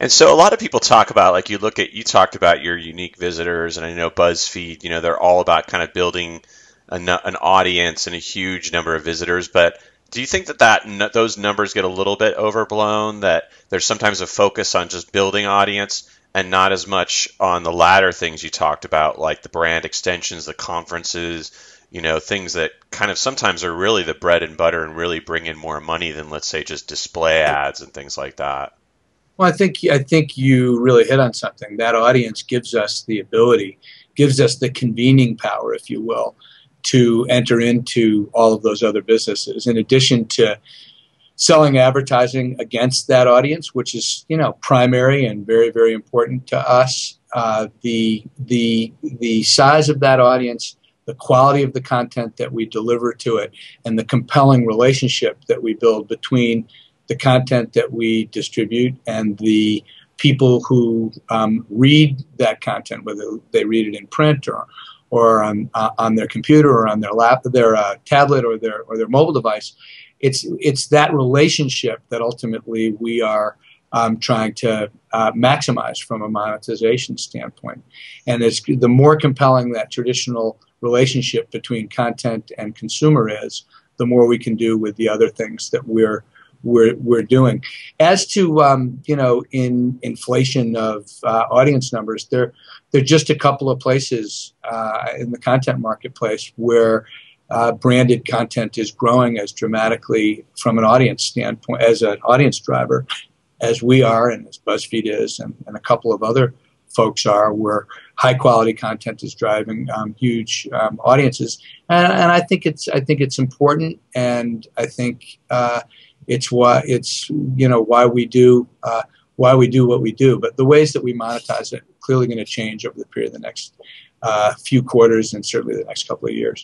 And so a lot of people talk about, like you talked about your unique visitors, and I know BuzzFeed, they're all about kind of building an audience and a huge number of visitors. But do you think that those numbers get a little bit overblown, that there's sometimes a focus on just building audience and not as much on the latter things you talked about, like the brand extensions, the conferences, things that kind of sometimes are really the bread and butter and really bring in more money than, let's say, just display ads and things like that? Well, I think you really hit on something. That audience gives us the ability, gives us the convening power, if you will, to enter into all of those other businesses. In addition to selling advertising against that audience, which is primary and very, very important to us, the size of that audience, the quality of the content that we deliver to it, and the compelling relationship that we build between the content that we distribute and the people who read that content, whether they read it in print or on their computer or on their tablet or their mobile device. It's that relationship that ultimately we are trying to maximize from a monetization standpoint. And the more compelling that traditional relationship between content and consumer is, the more we can do with the other things that we're doing. As to in inflation of audience numbers, there are just a couple of places in the content marketplace where branded content is growing as dramatically from an audience standpoint, as an audience driver, as we are and as BuzzFeed is, and a couple of other folks are, where high quality content is driving huge audiences, and I think it's important, and I think it's why we do what we do. But the ways that we monetize it clearly going to change over the period of the next few quarters and certainly the next couple of years.